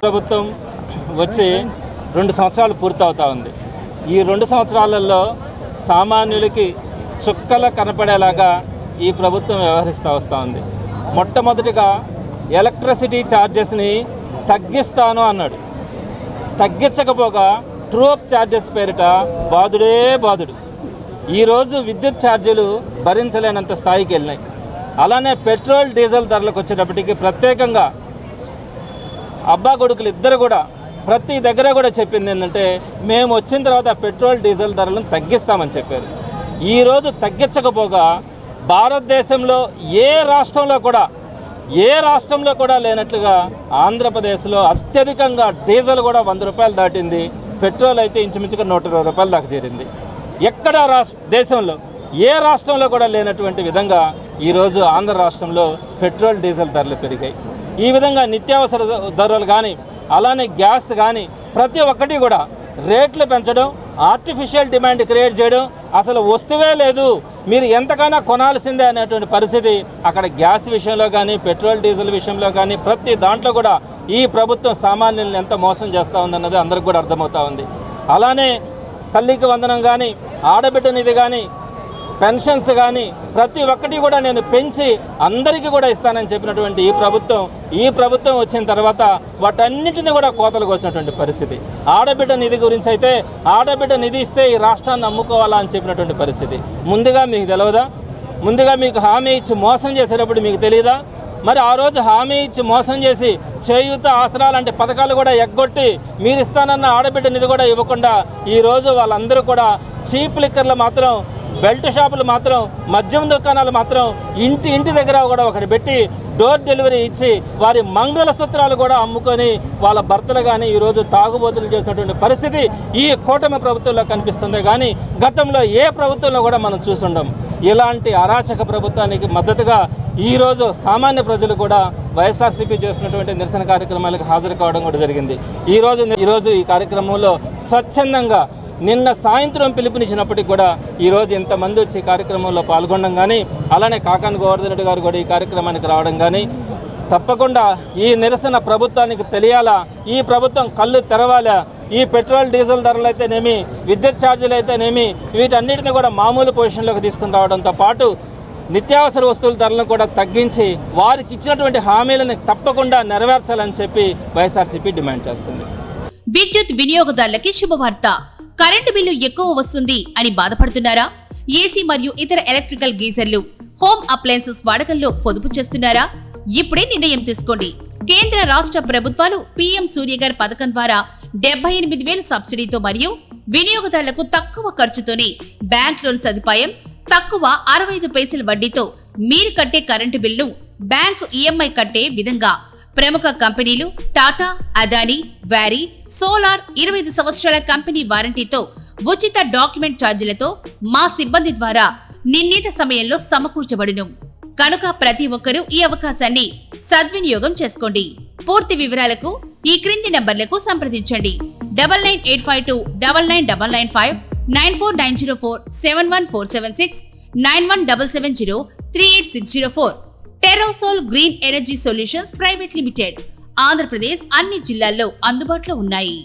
ప్రభుత్వం వచ్చి 2 సంవత్సరాలు పూర్తవుతా ఉంది. ఈ 2 సంవత్సరాలలో సామాన్యులకి చుక్కల కనపడేలాగా ఈ ప్రభుత్వం వ్యవహరిస్తూ వస్తూ ఉంది. మొట్టమొదటిగా ఎలక్ట్రిసిటీ ఛార్జెస్ని తగ్గిస్తాను అన్నాడు. తగ్గించకపోగా ట్రూఅప్ ఛార్జెస్ పేరిట బాదుడే బాదుడు. ఈరోజు విద్యుత్ ఛార్జీలు భరించలేనంత స్థాయికి వెళ్ళినాయి. అలానే పెట్రోల్ డీజిల్ ధరలకు వచ్చేటప్పటికి ప్రత్యేకంగా అబ్బా కొడుకులు ఇద్దరు కూడా ప్రతి దగ్గర కూడా చెప్పింది ఏంటంటే మేము వచ్చిన తర్వాత పెట్రోల్ డీజిల్ ధరలను తగ్గిస్తామని చెప్పారు. ఈరోజు తగ్గించకపోగా భారతదేశంలో ఏ రాష్ట్రంలో కూడా లేనట్లుగా ఆంధ్రప్రదేశ్లో అత్యధికంగా డీజిల్ కూడా 100 రూపాయలు దాటింది. పెట్రోల్ అయితే ఇంచుమించుగా 120 రూపాయల దాకా చేరింది. ఎక్కడ దేశంలో ఏ రాష్ట్రంలో కూడా లేనటువంటి విధంగా ఈరోజు ఆంధ్ర రాష్ట్రంలో పెట్రోల్ డీజిల్ ధరలు పెరిగాయి. ఈ విధంగా నిత్యావసర ధరలు కానీ అలానే గ్యాస్ కానీ ప్రతి ఒక్కటి కూడా రేట్లు పెంచడం, ఆర్టిఫిషియల్ డిమాండ్ క్రియేట్ చేయడం, అసలు వస్తువే లేదు మీరు ఎంతకైనా కొనాల్సిందే అనేటువంటి పరిస్థితి అక్కడ గ్యాస్ విషయంలో కానీ పెట్రోల్ డీజిల్ విషయంలో కానీ ప్రతి దాంట్లో కూడా ఈ ప్రభుత్వం సామాన్యులను ఎంత మోసం చేస్తూ ఉందన్నది అందరికి కూడా అర్థమవుతా ఉంది. అలానే తల్లికి వందనం కానీ ఆడబిడ్డ నిధి కానీ పెన్షన్స్ కానీ ప్రతి ఒక్కటి కూడా నేను పెంచి అందరికీ కూడా ఇస్తానని చెప్పినటువంటి ఈ ప్రభుత్వం వచ్చిన తర్వాత వాటన్నిటిని కూడా కోతలు కోసినటువంటి పరిస్థితి. ఆడబిడ్డ నిధి గురించి అయితే ఆడబిడ్డ నిధి ఇస్తే ఈ రాష్ట్రాన్ని అమ్ముకోవాలా అని చెప్పినటువంటి పరిస్థితి. ముందుగా మీకు తెలియదా? ముందుగా మీకు హామీ ఇచ్చి మోసం చేసేటప్పుడు మీకు తెలియదా? మరి ఆ రోజు హామీ ఇచ్చి మోసం చేసి చేయూత ఆసరా లాంటి పథకాలు కూడా ఎగ్గొట్టి మీరు ఇస్తానన్న ఆడబిడ్డ నిధి కూడా ఇవ్వకుండా ఈరోజు వాళ్ళందరూ కూడా చీప్ లిక్కర్లు మాత్రం, బెల్ట్ షాపులు మాత్రం, మద్యం దుకాణాలు మాత్రం ఇంటి దగ్గర కూడా ఒకటి పెట్టి డోర్ డెలివరీ ఇచ్చి వారి మంగళసూత్రాలు కూడా అమ్ముకొని వాళ్ళ భర్తలు కానీ ఈరోజు తాగుబోతులు చేసినటువంటి పరిస్థితి ఈ కూటమి ప్రభుత్వంలో కనిపిస్తుంది. కానీ గతంలో ఏ ప్రభుత్వంలో కూడా మనం చూసుండం. ఇలాంటి అరాచక ప్రభుత్వానికి మద్దతుగా ఈరోజు సామాన్య ప్రజలు కూడా వైఎస్ఆర్సీపీ చేస్తున్నటువంటి నిరసన కార్యక్రమాలకు హాజరు కావడం కూడా జరిగింది. ఈరోజు ఈ కార్యక్రమంలో స్వచ్ఛందంగా నిన్న సాయంత్రం పిలుపునిచ్చినప్పటికీ కూడా ఈరోజు ఇంతమంది వచ్చి ఈ కార్యక్రమంలో పాల్గొనడం కానీ అలానే కాకాని గోవర్ధన్ రెడ్డి గారు కూడా ఈ కార్యక్రమానికి రావడం కానీ తప్పకుండా ఈ నిరసన ప్రభుత్వానికి తెలియాలా, ఈ ప్రభుత్వం కళ్ళు తెరవాలా. ఈ పెట్రోల్ డీజిల్ ధరలు అయితేనేమి, విద్యుత్ ఛార్జీలు అయితేనేమి వీటన్నిటిని కూడా మామూలు పొజిషన్లోకి తీసుకుని రావడంతో పాటు నిత్యావసర వస్తువుల ధరలను కూడా తగ్గించి వారికి ఇచ్చినటువంటి హామీలను తప్పకుండా నెరవేర్చాలని చెప్పి వైఎస్ఆర్సీపీ డిమాండ్ చేస్తుంది. విద్యుత్ వినియోగదారులకి శుభవార్త. కరెంటు బిల్లు ఎక్కువ వస్తుంది అని బాధపడుతున్నారా? ఏసీ మరియు ఇతర ఎలక్ట్రికల్ గీజర్లు, హోమ్ అప్లయన్సెస్ వాడకంలో పొదుపు చేస్తున్నారా? ఇప్పుడే నిర్ణయం తీసుకోండి. కేంద్ర రాష్ట్ర ప్రభుత్వాలు పీఎం సూర్యగర్ పథకం ద్వారా 78,000 సబ్సిడీతో మరియు వినియోగదారులకు తక్కువ ఖర్చుతోనే బ్యాంక్ లోన్ సదుపాయం, తక్కువ 65 పైసల వడ్డీతో మీరు కట్టే కరెంటు బిల్లు బ్యాంకు ఈఎంఐ కట్టే విధంగా ప్రముఖ కంపెనీలు టాటా, అదానీ, వారీ, సోలార్ 25 సంవత్సరాల కంపెనీ వారంటీతో ఉచిత డాక్యుమెంట్ ఛార్జీలతో మా సిబ్బంది ద్వారా నిర్ణీత సమయంలో సమకూర్చబడును. కనుక ప్రతి ఒక్కరూ ఈ అవకాశాన్ని సద్వినియోగం చేసుకోండి. పూర్తి వివరాలకు ఈ క్రింది నంబర్లకు సంప్రదించండి. 9985299995, 9490471476, 9177038604. Terosol green energy solutions private limited. Andhra Pradesh అన్ని జిల్లాల్లో అందుబాటులో ఉన్నాయి.